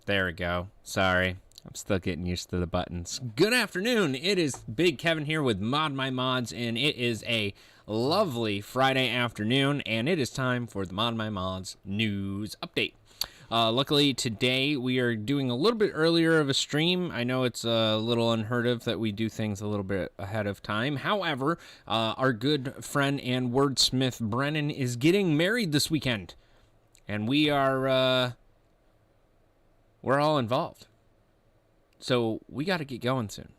There we go. Sorry. I'm still getting used to the buttons. Good afternoon. It is Big Kevin here with ModMyMods, and it is a lovely Friday afternoon, and it is time for the ModMyMods news update. Luckily, today we are doing a little bit earlier of a stream. I know it's a little unheard of that we do things a little bit ahead of time. However, our good friend and wordsmith Brennan is getting married this weekend, and we are we're all involved. So we got to get going soon.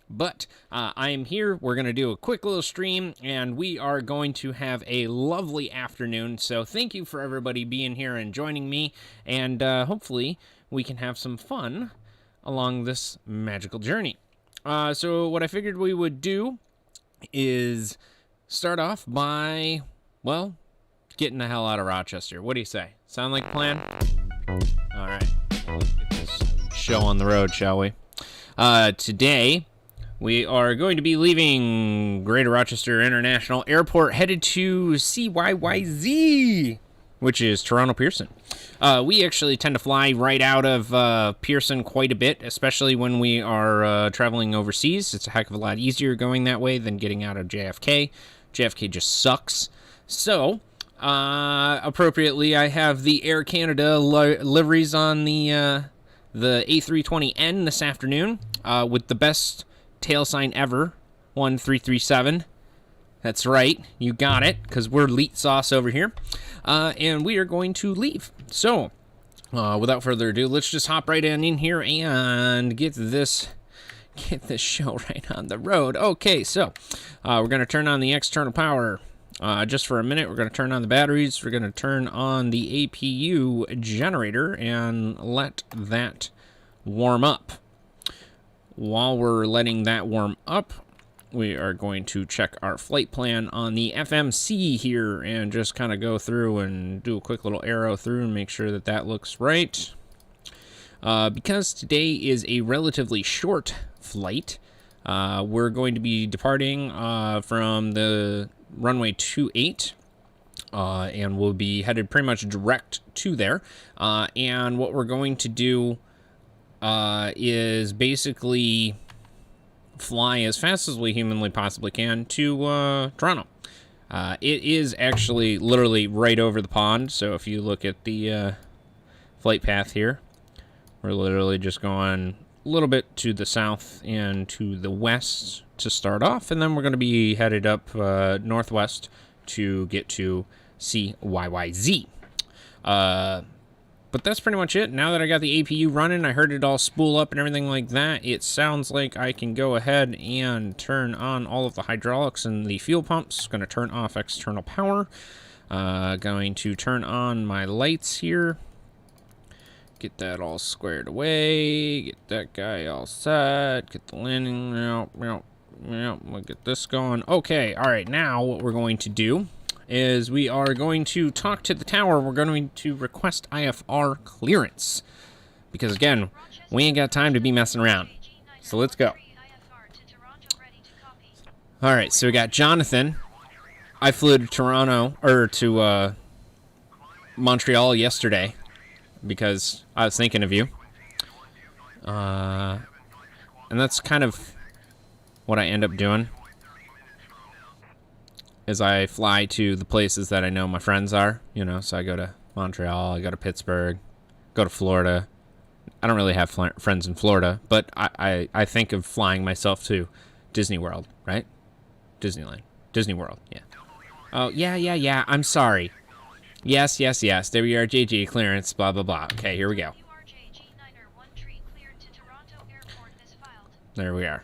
But I am here. We're going to do a quick little stream, and we are going to have a lovely afternoon. So thank you for everybody being here and joining me, and hopefully we can have some fun along this magical journey. So what I figured we would do is start off by, well, getting the hell out of Rochester. What do you say? Sound like a plan? All right. Let's get this show on the road, shall we? Today, we are going to be leaving Greater Rochester International Airport, headed to CYYZ, which is Toronto Pearson. We actually tend to fly right out of Pearson quite a bit, especially when we are traveling overseas. It's a heck of a lot easier going that way than getting out of JFK. JFK just sucks. So, appropriately, I have the Air Canada liveries on the A320N this afternoon, with the best tail sign ever, 1337. That's right, you got it, because we're elite sauce over here. And we are going to leave. So, without further ado, let's just hop right in here and get this show right on the road. Okay, so we're going to turn on the external power. Just for a minute, we're going to turn on the batteries. We're going to turn on the APU generator and let that warm up. While we're letting that warm up, we are going to check our flight plan on the FMC here and just kind of go through and do a quick little arrow through and make sure that that looks right. Because today is a relatively short flight, we're going to be departing from the runway 28, and we'll be headed pretty much direct to there. And what we're going to do is basically fly as fast as we humanly possibly can to Toronto. It is actually literally right over the pond, so if you look at the flight path here, we're literally just going a little bit to the south and to the west to start off, and then we're going to be headed up northwest to get to CYYZ. But that's pretty much it. Now that I got the APU running, I heard it all spool up and everything like that. It sounds like I can go ahead and turn on all of the hydraulics and the fuel pumps. Going to turn off external power. Going to turn on my lights here. Get that all squared away. Get that guy all set. Get the landing. We'll get this going. Okay, all right. Now what we're going to do is we are going to talk to the tower. We're going to request IFR clearance. Because, again, we ain't got time to be messing around. So let's go. All right, so we got Jonathan. I flew to Toronto, or to Montreal yesterday because I was thinking of you. And that's kind of what I end up doing. Is I fly to the places that I know my friends are, you know, so I go to Montreal, I go to Pittsburgh, go to Florida. I don't really have friends in Florida, but I think of flying myself to Disney World, right? Disneyland. Disney World, yeah. Oh, yeah, I'm sorry. Yes, there we are, JG clearance, blah, blah, blah. Okay, here we go. There we are.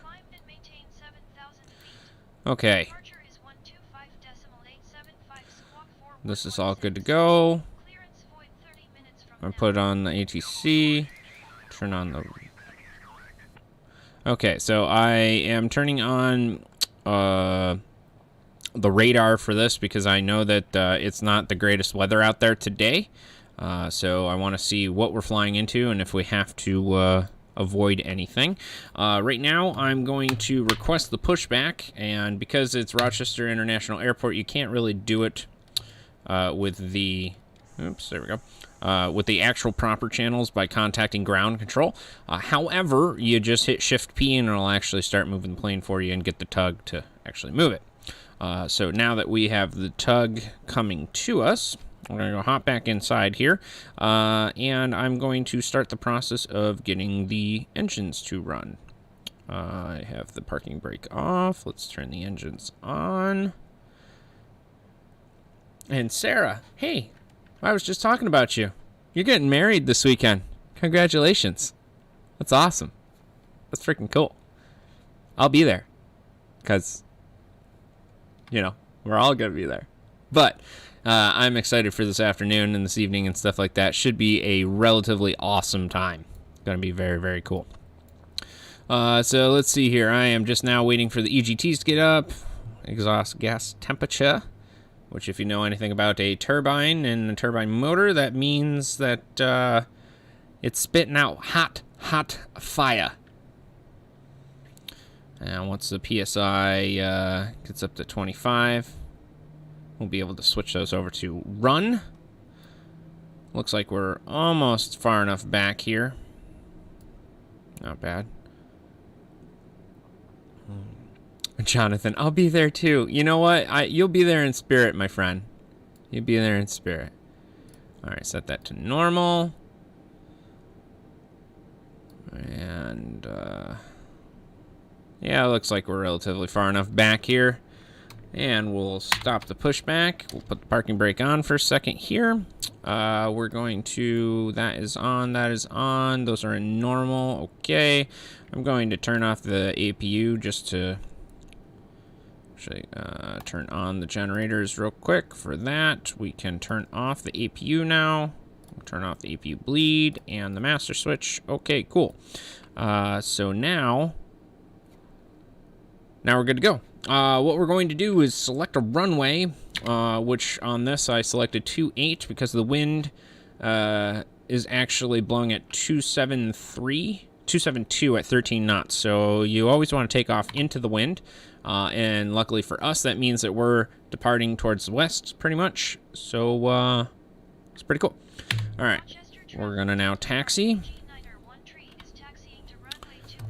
Okay. This is all good to go. I put on the ATC. Turn on the... Okay, so I am turning on the radar for this because I know that it's not the greatest weather out there today. So I want to see what we're flying into and if we have to avoid anything. Right now, I'm going to request the pushback, and because it's Rochester International Airport, you can't really do it with the Oops, there we go. With the actual proper channels by contacting ground control. However, you just hit Shift P and it'll actually start moving the plane for you and get the tug to actually move it. So now that we have the tug coming to us, we're going to go hop back inside here, and I'm going to start the process of getting the engines to run. I have the parking brake off. Let's turn the engines on. And Sarah, hey, I was just talking about you. You're getting married this weekend. Congratulations. That's awesome. That's freaking cool. I'll be there. Because, you know, we're all going to be there. But I'm excited for this afternoon and this evening and stuff like that. Should be a relatively awesome time. Going to be very, very cool. So let's see here. I am just now waiting for the EGTs to get up. Exhaust gas temperature. Which, if you know anything about a turbine and a turbine motor, that means that it's spitting out hot fire. And once the PSI gets up to 25, we'll be able to switch those over to run. Looks like we're almost far enough back here. Not bad. Jonathan, I'll be there too. You know what? You'll be there in spirit, my friend. You'll be there in spirit. All right, set that to normal. And, yeah, it looks like we're relatively far enough back here. And we'll stop the pushback. We'll put the parking brake on for a second here. We're going to, that is on. Those are in normal. Okay. I'm going to turn off the APU just to actually turn on the generators real quick. For that, we can turn off the APU now. We'll turn off the APU bleed and the master switch. Okay, cool. So now we're good to go. What we're going to do is select a runway, which on this I selected 28 because the wind is actually blowing at 272 at 13 knots. So you always want to take off into the wind. And luckily for us, that means that we're departing towards the west pretty much. So it's pretty cool. All right, we're going to now taxi.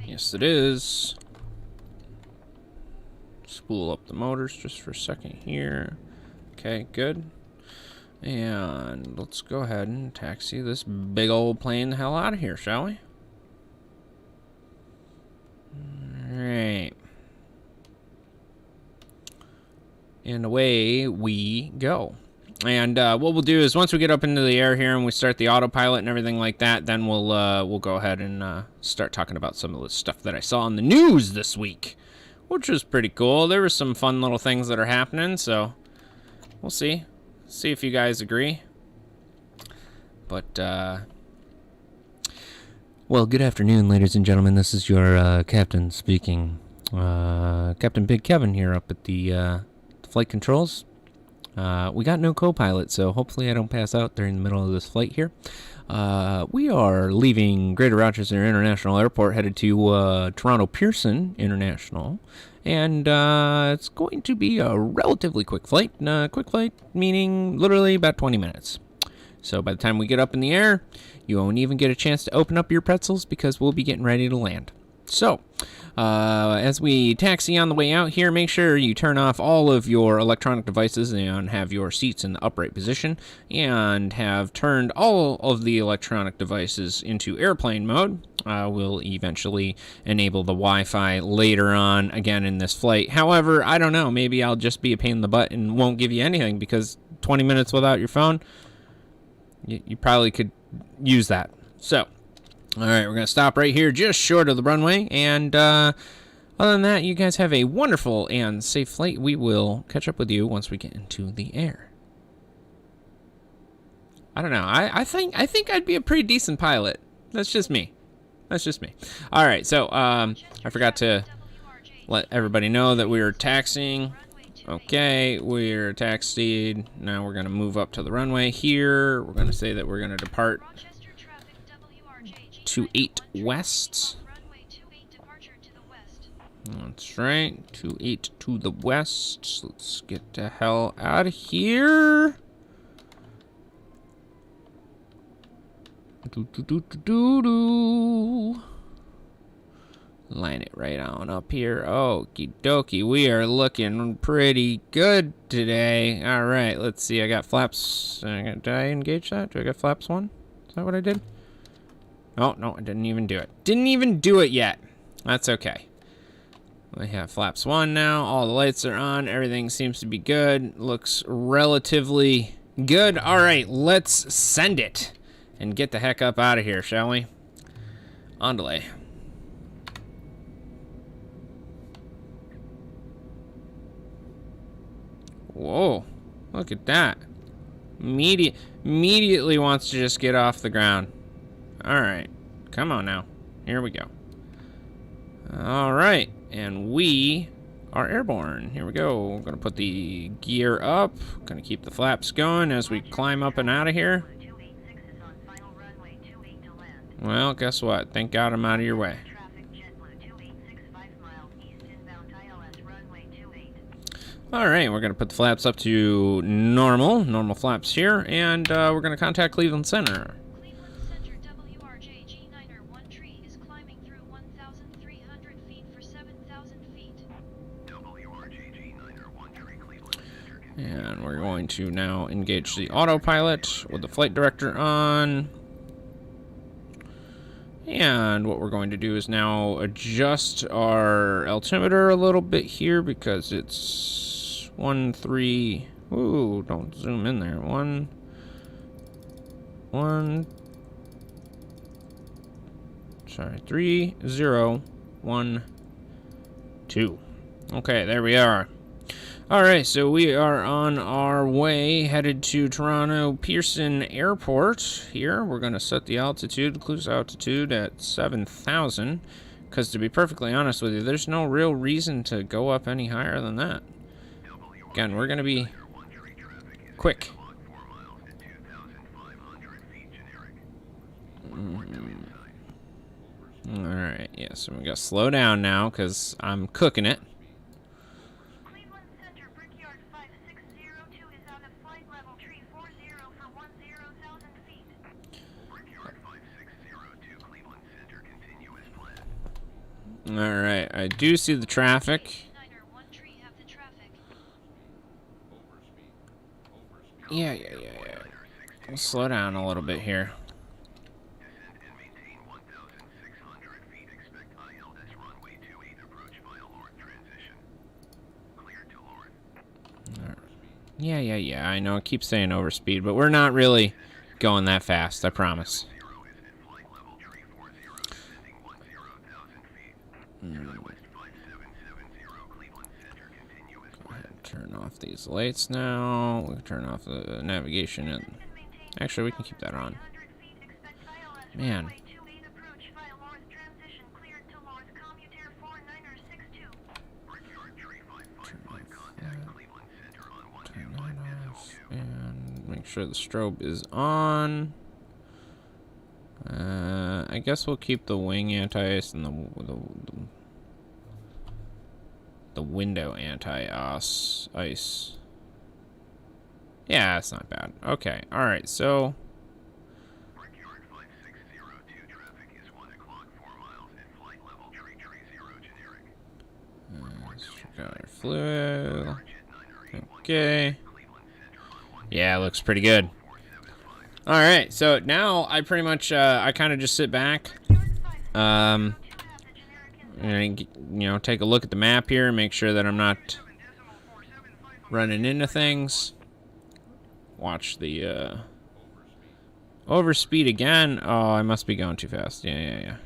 Yes, it is. Spool up the motors just for a second here. Okay, good. And let's go ahead and taxi this big old plane the hell out of here, shall we? Alright. And away we go. And what we'll do is once we get up into the air here and we start the autopilot and everything like that, then we'll go ahead and start talking about some of the stuff that I saw on the news this week, which was pretty cool. There were some fun little things that are happening, so we'll see. See if you guys agree. But, well, good afternoon, ladies and gentlemen. This is your captain speaking. Captain Big Kevin here up at the flight controls. We got no co-pilot, so hopefully I don't pass out during the middle of this flight here. We are leaving Greater Rochester International Airport, headed to Toronto Pearson International, and it's going to be a relatively quick flight. Quick flight meaning literally about 20 minutes. So by the time we get up in the air, you won't even get a chance to open up your pretzels because we'll be getting ready to land. So, as we taxi on the way out here, make sure you turn off all of your electronic devices and have your seats in the upright position, and have turned all of the electronic devices into airplane mode. We'll eventually enable the Wi-Fi later on again in this flight. However, I don't know, maybe I'll just be a pain in the butt and won't give you anything, because 20 minutes without your phone, you probably could use that. So, all right, we're going to stop right here just short of the runway. And other than that, you guys have a wonderful and safe flight. We will catch up with you once we get into the air. I don't know. I think I'd be a pretty decent pilot. That's just me. All right, so I forgot to let everybody know that we were taxiing. Okay, we're taxied. Now we're going to move up to the runway here. We're going to say that we're going to depart 28 west. That's right, 28 to the west. Let's get the hell out of here. Line it right on up here. Okie dokie. We are looking pretty good today. All right, let's see. I got flaps. Did I engage that? Do I got flaps 1? Is that what I did? Oh, no, I didn't even do it. Didn't even do it yet. That's okay. We have flaps 1 now. All the lights are on. Everything seems to be good. Looks relatively good. All right, let's send it and get the heck up out of here, shall we? On delay. Whoa, look at that. Immediately wants to just get off the ground. All right, come on now. Here we go. All right, and we are airborne. Here we go. We're gonna put the gear up. Gonna keep the flaps going as we climb up and out of here. Well, guess what? Thank God I'm out of your way. All right, we're going to put the flaps up to normal flaps here, and we're going to contact Cleveland Center. Cleveland Center, WRJG9R1 tree is climbing through 1,300 feet for 7,000 feet. WRJG9R1 tree, Cleveland Center. And we're going to now engage the autopilot with the flight director on. And what we're going to do is now adjust our altimeter a little bit here because it's 1-3. Ooh, don't zoom in there. 1. Sorry, 3, 0, 1, 2. Okay, there we are. All right, so we are on our way, headed to Toronto Pearson Airport. Here, we're going to set the altitude, cruise altitude at 7,000. Because to be perfectly honest with you, there's no real reason to go up any higher than that. Again, we're going to be quick. All right, yeah, so we got to slow down now because I'm cooking it. Cleveland Center, Brickyard 5602 is on a flight level tree 40 for 10,000 feet. Brickyard 5602, Cleveland Center, continuous plan. All right, I do see the traffic. Yeah. We'll slow down a little bit here. Yeah. I know I keep saying overspeed, but we're not really going that fast, I promise. Turn off these lights now. We can turn off the navigation and actually we can keep that on. Man. Turn that off and make sure the strobe is on. I guess we'll keep the wing anti-ice and the window anti-ice. Yeah, that's not bad. Okay, all right, so. Brickyard 5602, traffic is 1 o'clock, 4 miles, and flight level tree 0 generic. Let's check out our fluid. Okay. Yeah, looks pretty good. All right, so now I pretty much, I kind of just sit back. And, you know, take a look at the map here and make sure that I'm not running into things. Watch the overspeed again. Oh, I must be going too fast. Yeah.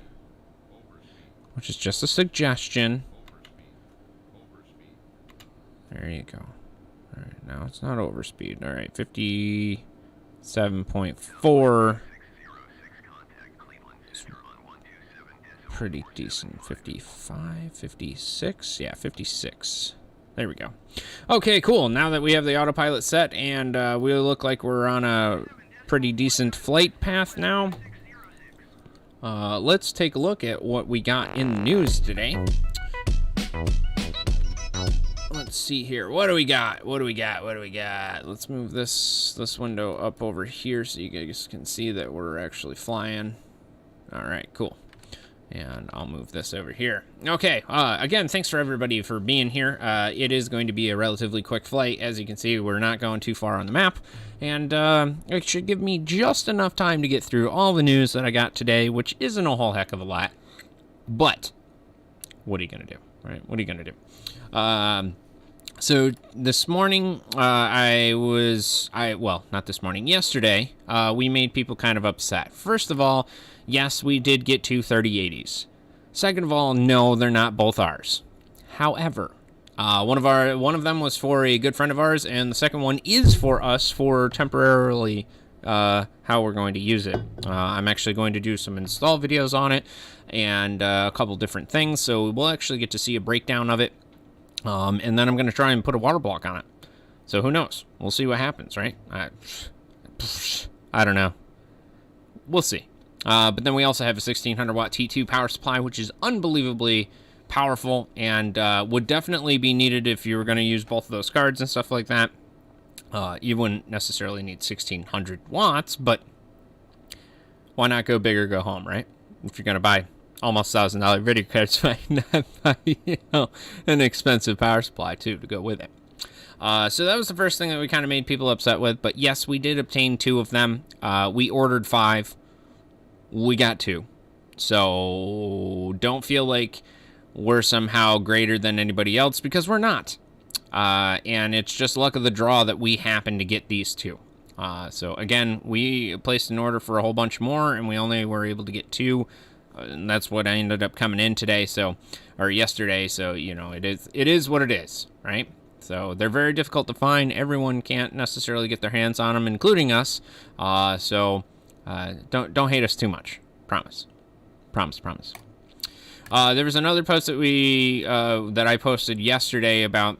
Which is just a suggestion. There you go. All right, now it's not overspeed. All right, 57.4. Pretty decent. 55, 56. Yeah, 56. There we go. Okay, cool. Now that we have the autopilot set and we look like we're on a pretty decent flight path now, let's take a look at what we got in the news today. Let's let's see here. What do we got? What do we got? What do we got? Let's move this window up over here so you guys can see that we're actually flying. All right, cool. And I'll move this over here. Okay, again, thanks for everybody for being here. It is going to be a relatively quick flight. As you can see, we're not going too far on the map. And it should give me just enough time to get through all the news that I got today, which isn't a whole heck of a lot. But what are you going to do, right? What are you going to do? So this morning, well, not this morning, yesterday, we made people kind of upset. First of all, yes, we did get two 3080s. Second of all, no, they're not both ours. However, one of them was for a good friend of ours, and the second one is for us for temporarily how we're going to use it. I'm actually going to do some install videos on it and a couple different things, so we'll actually get to see a breakdown of it. And then I'm going to try and put a water block on it. So who knows? We'll see what happens, right? I don't know. We'll see. But then we also have a 1600 watt T2 power supply, which is unbelievably powerful and would definitely be needed if you were going to use both of those cards and stuff like that. You wouldn't necessarily need 1600 watts, but why not go big or go home, right? If you're going to buy almost $1,000 video cards, why not buy, an expensive power supply too to go with it. So that was the first thing that we kind of made people upset with. But yes, we did obtain two of them. We ordered 5. We got 2. So don't feel like we're somehow greater than anybody else, because we're not. And it's just luck of the draw that we happen to get these 2. So again, we placed an order for a whole bunch more, and we only were able to get 2. And that's what I ended up coming in today, or yesterday. So, it is what it is, right? So they're very difficult to find. Everyone can't necessarily get their hands on them, including us. So don't hate us too much. Promise. There was another post that that I posted yesterday about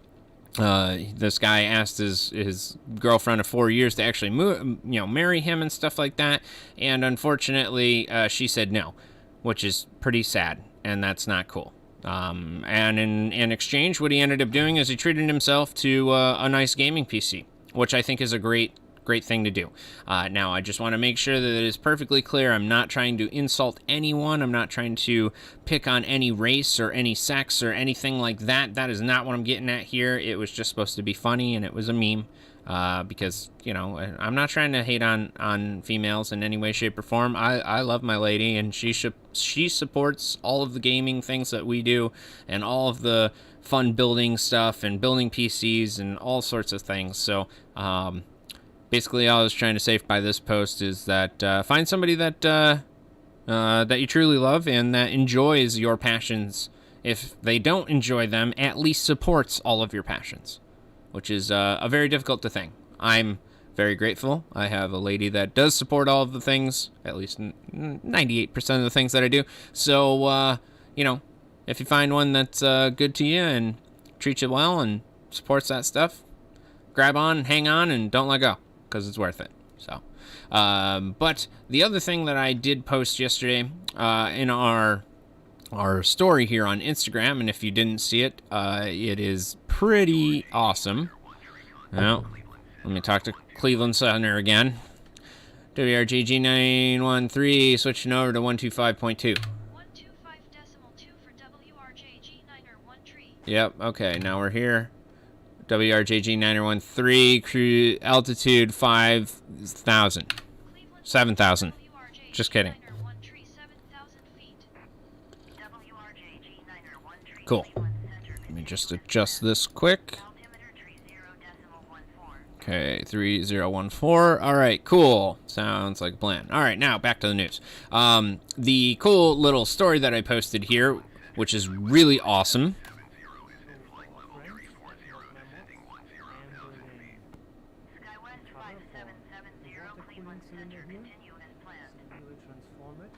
this guy asked his girlfriend of 4 years to actually marry him and stuff like that, and unfortunately she said no, which is pretty sad, and that's not cool. And in exchange, what he ended up doing is he treated himself to a nice gaming PC, which I think is a great thing to do. Now, I just want to make sure that it is perfectly clear. I'm not trying to insult anyone. I'm not trying to pick on any race or any sex or anything like that. That is not what I'm getting at here. It was just supposed to be funny, and it was a meme. Because, I'm not trying to hate on females in any way, shape, or form. I love my lady, and she supports all of the gaming things that we do, and all of the fun building stuff, and building PCs, and all sorts of things. So, basically, all I was trying to say by this post is that find somebody that you truly love and that enjoys your passions. If they don't enjoy them, at least supports all of your passions, which is a very difficult thing. I'm very grateful. I have a lady that does support all of the things, at least 98% of the things that I do. So, if you find one that's good to you and treats you well and supports that stuff, grab on, hang on, and don't let go, because it's worth it. So, but the other thing that I did post yesterday in our story here on Instagram, and if you didn't see it, it is pretty awesome. Well, let me talk to Cleveland Center again. WRJG913 switching over to 125.2. 125.2 for WRJG913. Yep, okay, now we're here. WRJG913, crew altitude 5,000. 7,000. Just kidding. Cool. Let me just adjust this quick. Okay, 3014. All right, cool. Sounds like a plan. All right, now back to the news. The cool little story that I posted here, which is really awesome. CYYZ 5770, Cleveland Center, continue as planned. We will transform it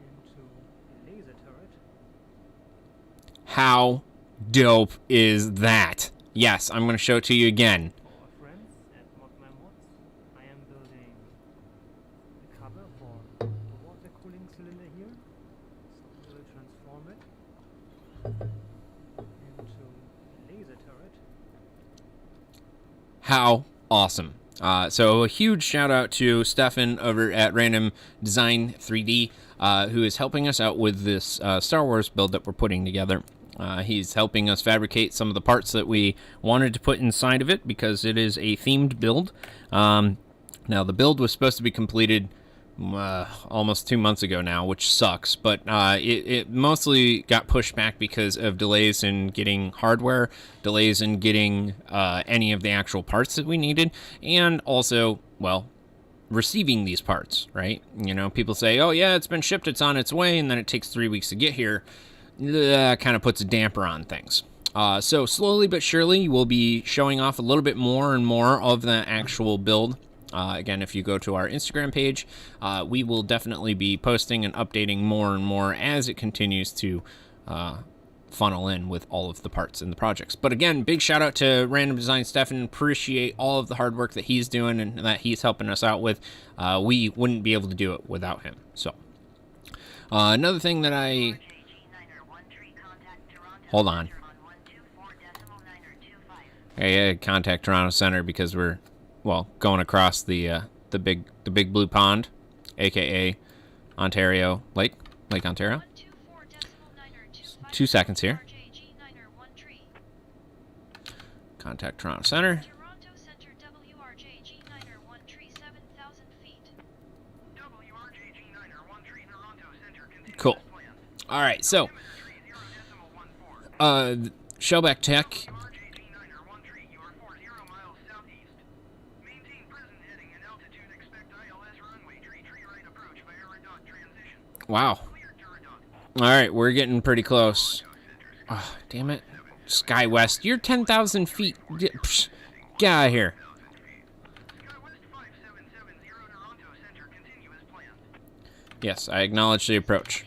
into a laser turret. How dope is that? Yes, I'm going to show it to you again. For our friends at ModMyMods, I am building a cover for the water cooling cylinder here. So we will transform it into How awesome. So a huge shout out to Stefan over at Random Design 3D, who is helping us out with this Star Wars build that we're putting together. He's helping us fabricate some of the parts that we wanted to put inside of it because it is a themed build. Now, the build was supposed to be completed almost 2 months ago now, which sucks, but it mostly got pushed back because of delays in getting hardware, delays in getting any of the actual parts that we needed, and also, well, receiving these parts, right? You know, people say, oh yeah, it's been shipped, it's on its way, and then it takes 3 weeks to get here. That kind of puts a damper on things. So slowly but surely, we'll be showing off a little bit more and more of the actual build. Again, if you go to our Instagram page, we will definitely be posting and updating more and more as it continues to funnel in with all of the parts in the projects. But again, big shout out to Random Design Stefan. Appreciate all of the hard work that he's doing and that he's helping us out with. We wouldn't be able to do it without him. So another thing that I... Hold on. Yeah, contact Toronto Center because we're, well, going across the big blue pond, aka Ontario Lake Ontario. 2 seconds here. Contact Toronto Center. Cool. All right, so Shellback Tech. Wow. All right, we're getting pretty close. Oh, damn it. SkyWest, you're 10,000 feet. Get out of here. Yes, I acknowledge the approach.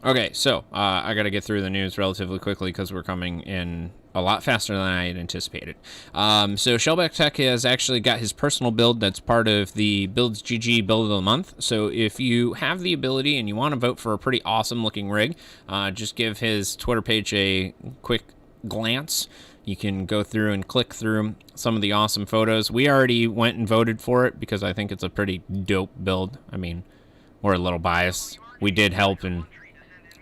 Okay, so I got to get through the news relatively quickly because we're coming in a lot faster than I had anticipated. So Shellback Tech has actually got his personal build that's part of the Builds GG Build of the Month. So if you have the ability and you want to vote for a pretty awesome looking rig, just give his Twitter page a quick glance. You can go through and click through some of the awesome photos. We already went and voted for it because I think it's a pretty dope build. I mean, we're a little biased. We did help and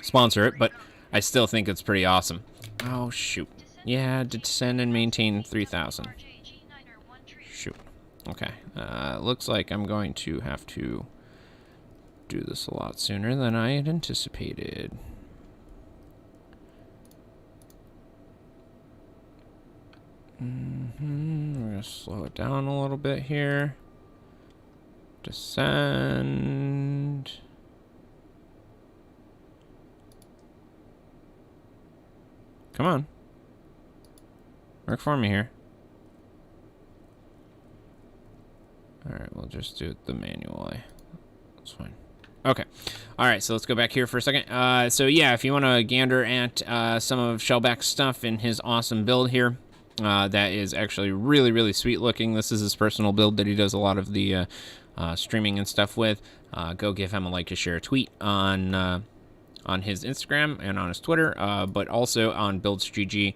sponsor it, but I still think it's pretty awesome. Oh, shoot. Yeah, descend and maintain 3,000. Shoot. Okay. Looks like I'm going to have to do this a lot sooner than I had anticipated. We're going to slow it down a little bit here. Descend. Come on. Work for me here. Alright, we'll just do it the manual way. That's fine. Okay. Alright, so let's go back here for a second. So yeah, if you want to gander at some of Shellback's stuff in his awesome build here, that is actually really, really sweet looking. This is his personal build that he does a lot of the streaming and stuff with. Go give him a like, a share, a tweet on his Instagram and on his Twitter, but also on Builds GG.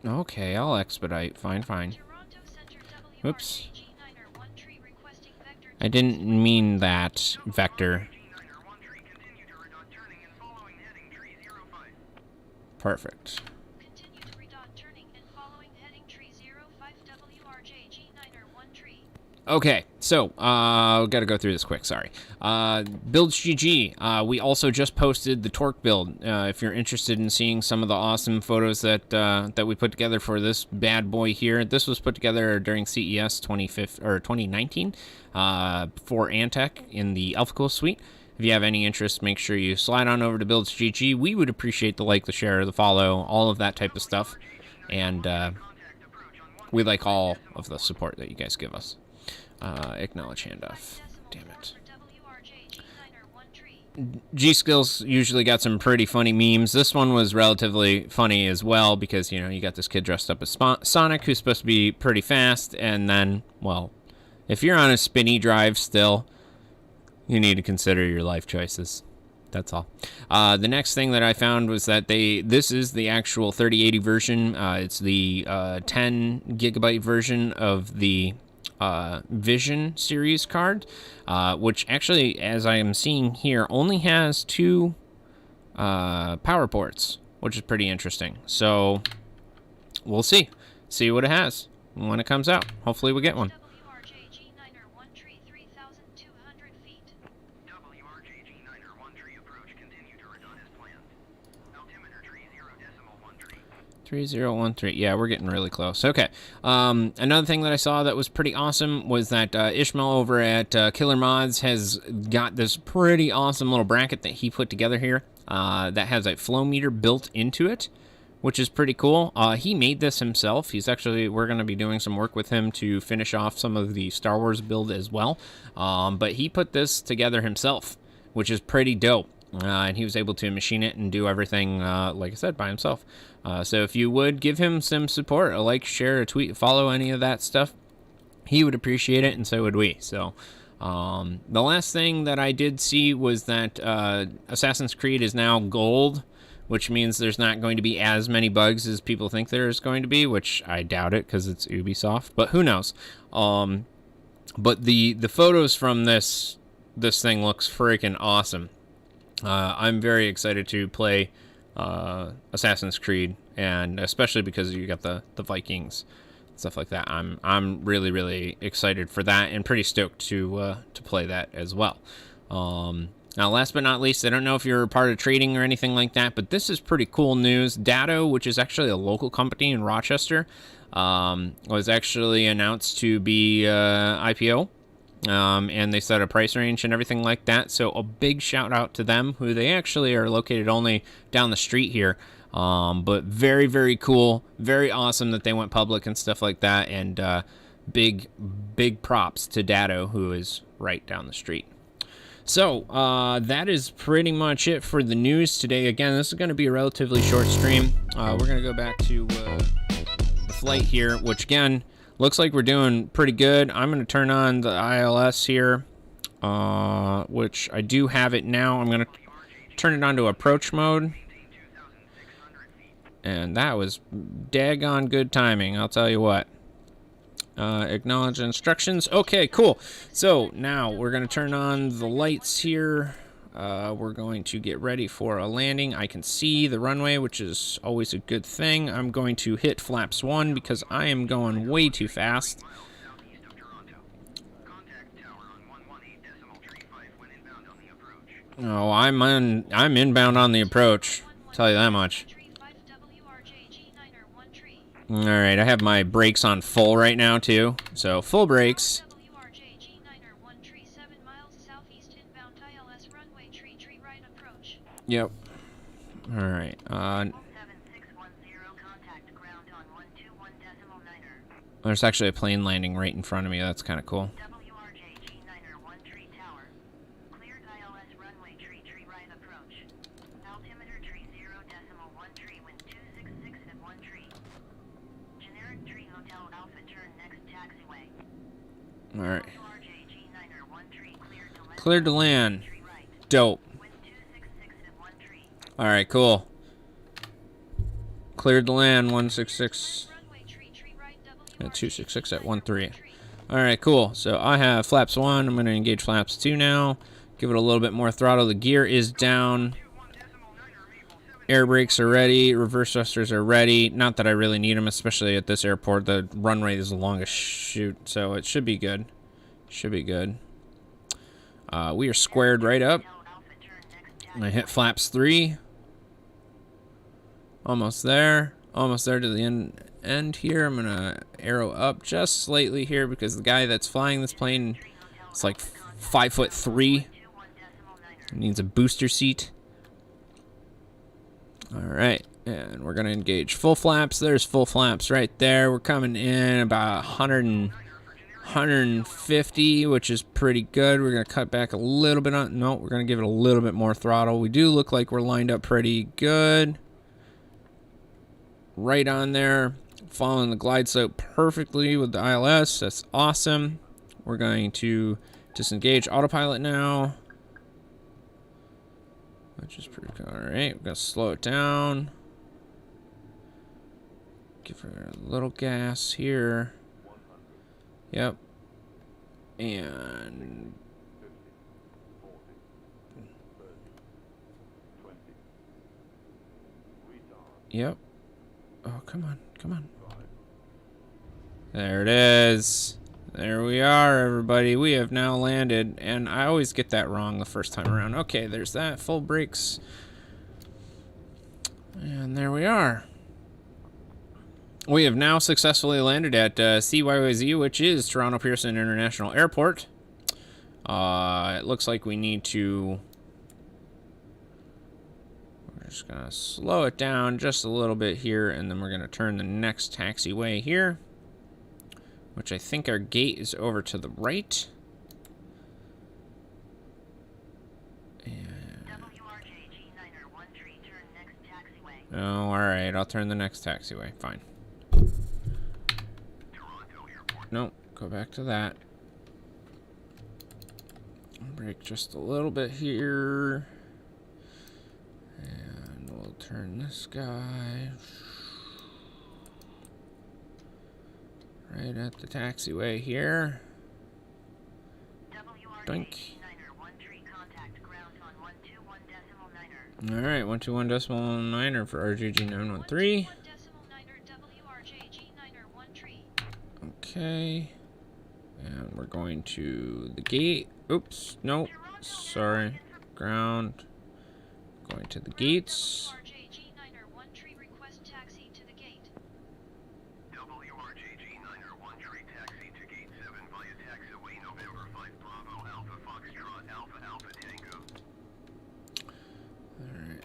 Okay, I'll expedite. Fine. Oops. I didn't mean that, Vector. Perfect. Okay, so gotta go through this quick. Sorry. Builds GG. We also just posted the torque build. If you're interested in seeing some of the awesome photos that we put together for this bad boy here, this was put together during CES 2019 for Antec in the AlphaCool suite. If you have any interest, make sure you slide on over to Builds GG. We would appreciate the like, the share, the follow, all of that type of stuff, and we like all of the support that you guys give us. Acknowledge handoff. Damn it. G-Skills usually got some pretty funny memes. This one was relatively funny as well because, you know, you got this kid dressed up as Sonic who's supposed to be pretty fast, and then, well, if you're on a spinny drive still, You need to consider your life choices. That's all. The next thing that I found was that this is the actual 3080 version. It's the 10 gigabyte version of the Vision series card, which actually, as I am seeing here, only has 2 power ports, which is pretty interesting. So we'll see what it has when it comes out. Hopefully we get one. approach continue to return as planned. Altimeter tree 0.13. 3013. Yeah, we're getting really close. Okay. Another thing that I saw that was pretty awesome was that Ishmael over at Killer Mods has got this pretty awesome little bracket that he put together here that has a flow meter built into it, which is pretty cool. He made this himself. We're going to be doing some work with him to finish off some of the Star Wars build as well. But he put this together himself, which is pretty dope. And he was able to machine it and do everything, like I said, by himself. So if you would give him some support, a like, share, a tweet, follow, any of that stuff, he would appreciate it, and so would we. So the last thing that I did see was that Assassin's Creed is now gold, which means there's not going to be as many bugs as people think there's going to be, which I doubt it because it's Ubisoft, but who knows. But the photos from this thing looks freaking awesome. I'm very excited to play Assassin's Creed, and especially because you got the Vikings, stuff like that. I'm really, really excited for that, and pretty stoked to play that as well. Now, last but not least, I don't know if you're a part of trading or anything like that, but this is pretty cool news. Datto, which is actually a local company in Rochester, was actually announced to be IPO. And they set a price range and everything like that. So a big shout out to them, who they actually are located only down the street here. But very, very cool. Very awesome that they went public and stuff like that. And big props to Datto, who is right down the street. So that is pretty much it for the news today. Again, this is going to be a relatively short stream. We're going to go back to the flight here, which again, looks like we're doing pretty good. I'm going to turn on the ILS here, which I do have it now. I'm going to turn it on to approach mode. And that was daggone good timing, I'll tell you what. Acknowledge instructions. Okay, cool. So now we're going to turn on the lights here. We're going to get ready for a landing. I can see the runway, which is always a good thing. I'm going to hit flaps 1 because I am going way too fast. Oh, I'm inbound on the approach. I'll tell you that much. Alright, I have my brakes on full right now too. So full brakes. Yep. Alright. There's actually a plane landing right in front of me. That's kind of cool. Alright. Cleared to land. Dope. Alright, cool. Cleared to land, 166. 266 at 13. Alright, cool. So I have flaps 1. I'm going to engage flaps 2 now. Give it a little bit more throttle. The gear is down. Air brakes are ready. Reverse thrusters are ready. Not that I really need them, especially at this airport. The runway is the longest shoot, so it should be good. Should be good. We are squared right up. I hit flaps 3. Almost there. Almost there to the end here. I'm going to arrow up just slightly here because the guy that's flying this plane is like 5'3". Needs a booster seat. Alright, and we're going to engage full flaps. There's full flaps right there. We're coming in about 150, which is pretty good. We're going to cut back a little bit on... No, we're going to give it a little bit more throttle. We do look like we're lined up pretty good. Right on there. Following the glide slope perfectly with the ILS. That's awesome. We're going to Disengage autopilot now. Which is pretty cool. Alright, we're gonna slow it down. Give her a little gas here. Yep. And yep. Oh, come on, come on. There it is. There we are, everybody. We have now landed, and I always get that wrong the first time around. Okay, there's that. Full brakes. And there we are. We have now successfully landed at CYYZ, which is Toronto Pearson International Airport. It looks like we need to... We're just going to slow it down just a little bit here, and then we're going to turn the next taxiway here, which I think our gate is over to the right. And... Oh, alright. I'll turn the next taxiway. Fine. Nope. Go back to that. Brake just a little bit here. And we'll turn this guy right at the taxiway here. Doink. Alright, 121.9er for RJG 913. Okay. And we're going to the gate. Oops, nope. Sorry. Ground. Going to the gates. Alright.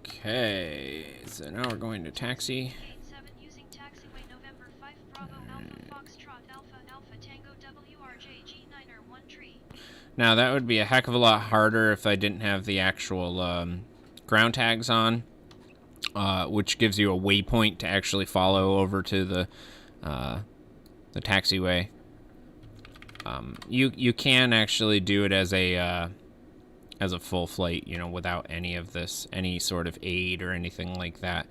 Okay. So now we're going to taxi. Now, that would be a heck of a lot harder if I didn't have the actual ground tags on, which gives you a waypoint to actually follow over to the taxiway. You can actually do it as a full flight, you know, without any of this, any sort of aid or anything like that,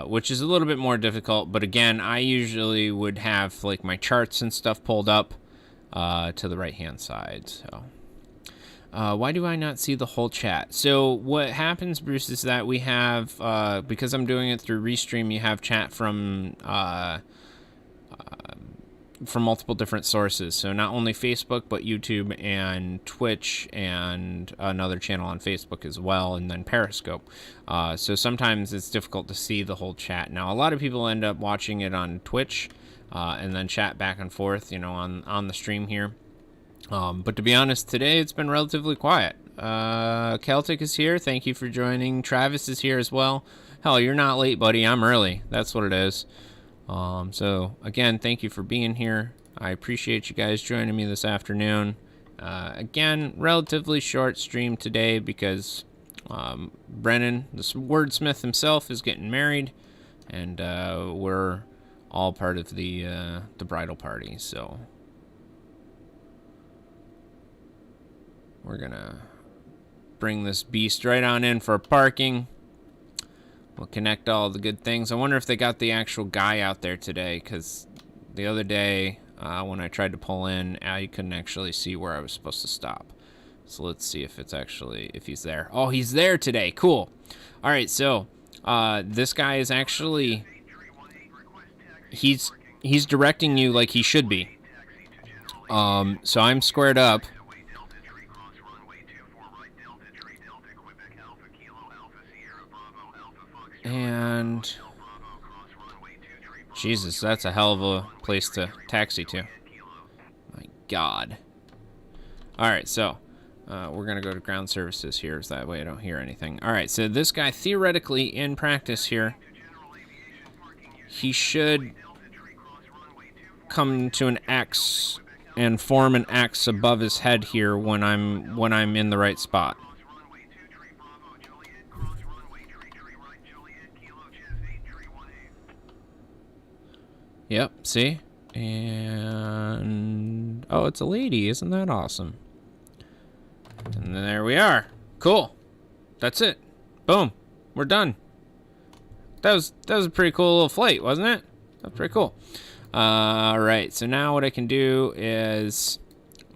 which is a little bit more difficult. But again, I usually would have like my charts and stuff pulled up to the right-hand side. So why do I not see the whole chat? So what happens, Bruce, is that we have, because I'm doing it through Restream, you have chat from multiple different sources. So not only Facebook, but YouTube and Twitch and another channel on Facebook as well, and then Periscope. So sometimes it's difficult to see the whole chat. Now, a lot of people end up watching it on Twitch, and then chat back and forth, you know, on the stream here. But to be honest, today it's been relatively quiet. Celtic is here. Thank you for joining. Travis is here as well. Hell, you're not late, buddy. I'm early. That's what it is. So again, thank you for being here. I appreciate you guys joining me this afternoon. Again, relatively short stream today because Brennan, the wordsmith himself, is getting married, and we're all part of the bridal party, so we're gonna bring this beast right on in for parking. We'll connect all the good things. I wonder if they got the actual guy out there today, because the other day when I tried to pull in, I couldn't actually see where I was supposed to stop. So let's see if it's actually, if he's there. Oh, he's there today. Cool. All right, so this guy is actually, he's directing you like he should be. So I'm squared up. And Jesus, that's a hell of a place to taxi to. My God. All right, so we're gonna go to ground services here, so that way I don't hear anything. All right, so this guy theoretically in practice here, he should come to an X and form an X above his head here when I'm in the right spot. Yep, see? And oh, it's a lady. Isn't that awesome? And there we are. Cool. That's it. Boom. We're done. That was a pretty cool little flight, wasn't it? That's pretty cool. All right. So now what I can do is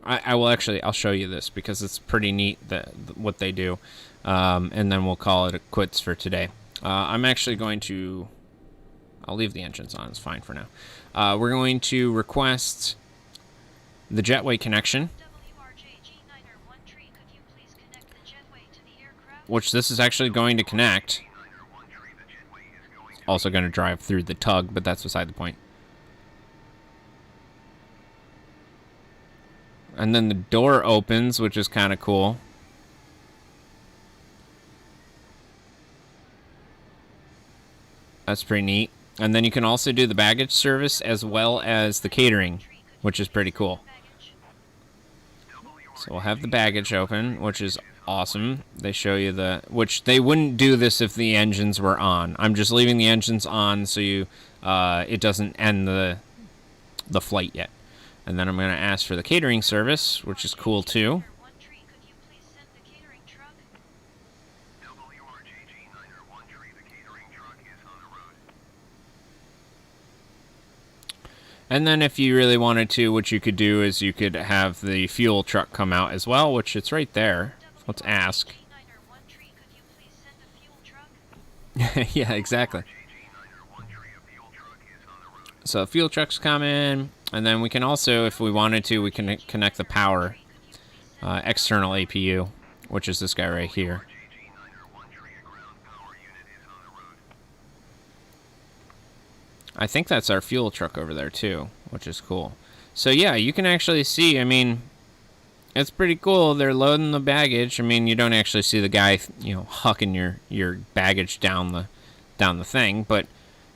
I'll show you this because it's pretty neat what they do. And then we'll call it a quits for today. I'm actually going to, I'll leave the engines on. It's fine for now. We're going to request the jetway connection, which this is actually going to connect. Also going to drive through the tug, but that's beside the point. And then the door opens, which is kind of cool. That's pretty neat. And then you can also do the baggage service as well as the catering, which is pretty cool. So we'll have the baggage open, which is awesome. They show you which they wouldn't do this if the engines were on. I'm just leaving the engines on so it doesn't end the flight yet. And then I'm going to ask for the catering service, which is cool too. And then if you really wanted to, what you could do is you could have the fuel truck come out as well, which it's right there. Let's ask. Yeah, exactly. So fuel trucks come in, and then we can also, if we wanted to, we can connect the power external APU, which is this guy right here. I think that's our fuel truck over there too, which is cool. So yeah, you can actually see, I mean, it's pretty cool. They're loading the baggage. I mean, you don't actually see the guy, hucking your baggage down the thing, but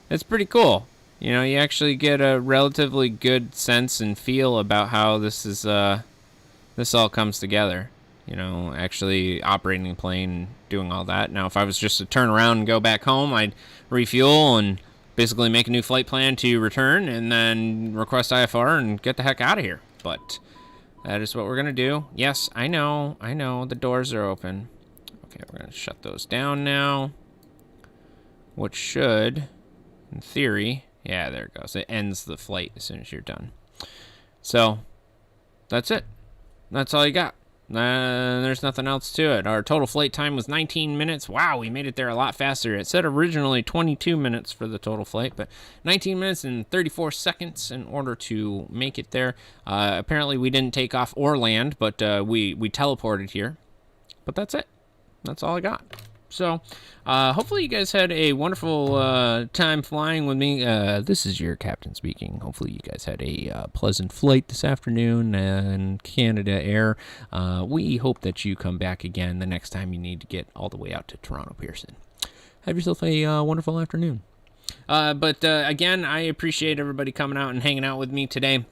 it's pretty cool. You actually get a relatively good sense and feel about how this all comes together. Actually operating the plane and doing all that. Now, if I was just to turn around and go back home, I'd refuel and basically make a new flight plan to return and then request IFR and get the heck out of here. But that is what we're going to do. Yes, I know, the doors are open. Okay, we're going to shut those down now. Which should, in theory, yeah, there it goes. It ends the flight as soon as you're done. So, that's it. That's all you got. There's nothing else to it. Our total flight time was 19 minutes. Wow, we made it there a lot faster. It said originally 22 minutes for the total flight, but 19 minutes and 34 seconds in order to make it there. Apparently, we didn't take off or land, but we teleported here. But that's it. That's all I got. So, hopefully you guys had a wonderful time flying with me. This is your captain speaking. Hopefully you guys had a pleasant flight this afternoon in Canada Air. We hope that you come back again the next time you need to get all the way out to Toronto Pearson. Have yourself a wonderful afternoon. But again, I appreciate everybody coming out and hanging out with me today.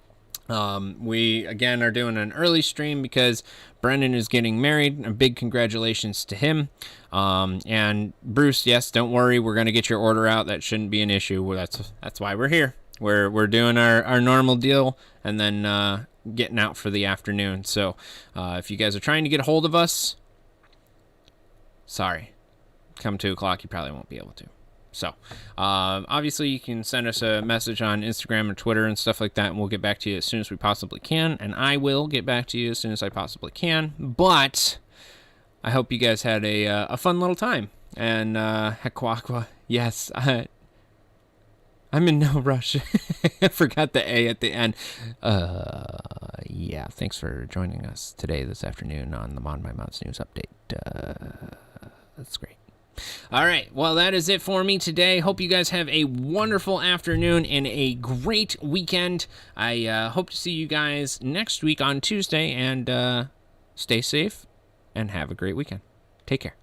We again are doing an early stream because Brendan is getting married. A big congratulations to him. And Bruce, yes, don't worry, we're gonna get your order out. That shouldn't be an issue. That's why we're here. We're doing our normal deal and then getting out for the afternoon. So if you guys are trying to get a hold of us, sorry, come 2 o'clock you probably won't be able to. So, obviously, you can send us a message on Instagram or Twitter and stuff like that, and we'll get back to you as soon as we possibly can. And I will get back to you as soon as I possibly can. But I hope you guys had a fun little time. And Hekwakwa, yes, I'm in no rush. I forgot the A at the end. Yeah, thanks for joining us this afternoon on the ModMyMods News Update. That's great. All right, well, that is it for me today. Hope you guys have a wonderful afternoon and a great weekend. I hope to see you guys next week on Tuesday, and stay safe and have a great weekend. Take care.